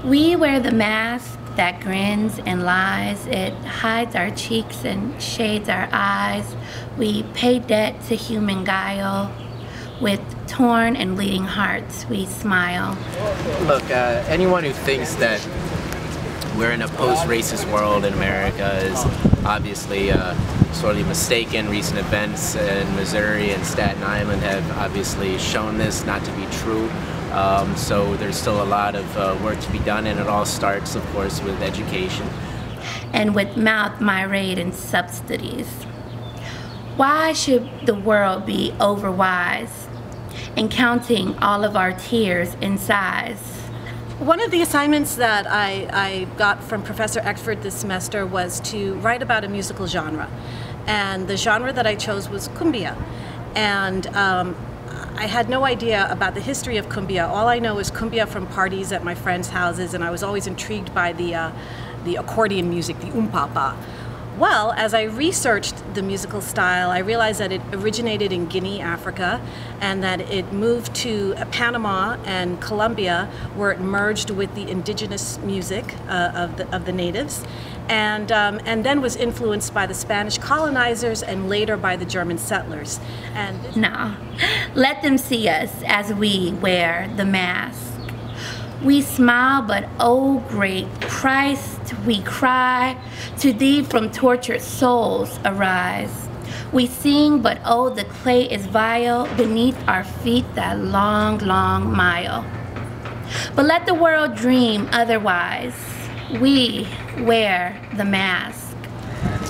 We wear the mask that grins and lies. It hides our cheeks and shades our eyes. We pay debt to human guile. With torn and bleeding hearts, we smile. Look, anyone who thinks that we're in a post-racist world in America is obviously sorely mistaken. Recent events in Missouri and Staten Island have obviously shown this not to be true. So there's still a lot of work to be done, and it all starts, of course, with education. And with mouth myriad and subsidies. Why should the world be overwise and counting all of our tears in sighs? One of the assignments that I got from Professor Eckford this semester was to write about a musical genre. And the genre that I chose was cumbia. And I had no idea about the history of cumbia. All I know is cumbia from parties at my friends' houses, and I was always intrigued by the accordion music, the umpapa. Well, as I researched the musical style, I realized that it originated in Guinea, Africa, and that it moved to Panama and Colombia, where it merged with the indigenous music of the natives, and then was influenced by the Spanish colonizers and later by the German settlers. And no, let them see us as we wear the mask. We smile, but oh great Christ, we cry, to thee from tortured souls arise. We sing, but oh the clay is vile, beneath our feet that long, long mile. But let the world dream otherwise. We wear the mask.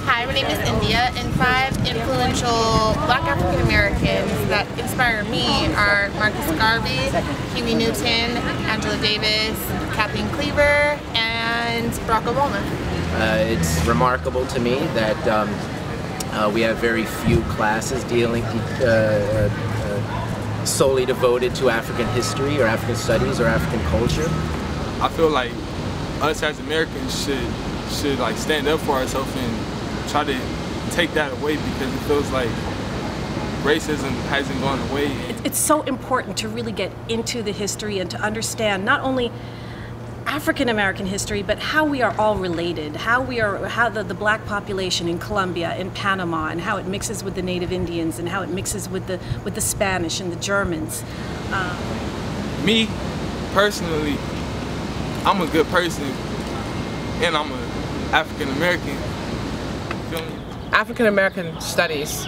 Hi, my name is India, and 5 influential Black African Americans that inspire me are Marcus Garvey, Huey Newton, Angela Davis, Kathleen Cleaver, and Barack Obama. It's remarkable to me that we have very few classes dealing solely devoted to African history or African studies or African culture. I feel like us as Americans should like stand up for ourselves and try to take that away, because it feels like racism hasn't gone away. It's so important to really get into the history and to understand not only African American history, but how we are all related, how the black population in Colombia, in Panama, and how it mixes with the native Indians, and how it mixes with the Spanish and the Germans. Me, personally, I'm a good person, and I'm an African American. African American studies,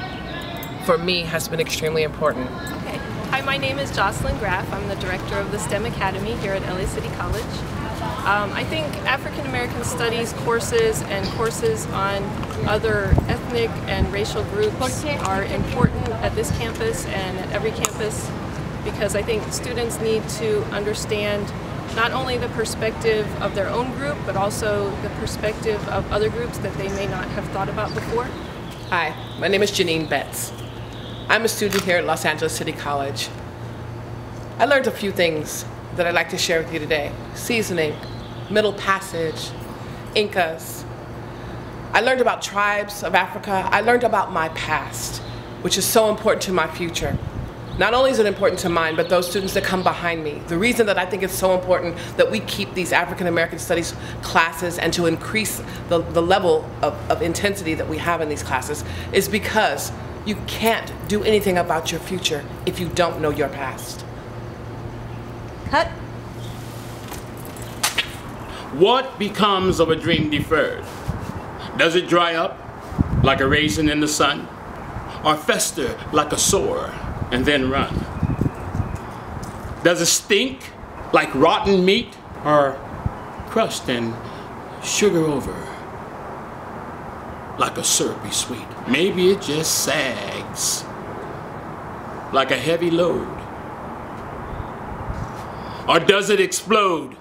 for me, has been extremely important. Okay. Hi, my name is Jocelyn Graff. I'm the director of the STEM Academy here at LA City College. I think African American studies courses and courses on other ethnic and racial groups are important at this campus and at every campus, because I think students need to understand not only the perspective of their own group, but also the perspective of other groups that they may not have thought about before. Hi, my name is Janine Betts. I'm a student here at Los Angeles City College. I learned a few things that I'd like to share with you today. Seasoning, Middle Passage, Incas. I learned about tribes of Africa. I learned about my past, which is so important to my future. Not only is it important to mine, but those students that come behind me. The reason that I think it's so important that we keep these African American studies classes and to increase the level of intensity that we have in these classes is because you can't do anything about your future if you don't know your past. Cut. What becomes of a dream deferred? Does it dry up like a raisin in the sun, or fester like a sore and then run? Does it stink like rotten meat, or crust and sugar over like a syrupy sweet? Maybe it just sags like a heavy load. Or does it explode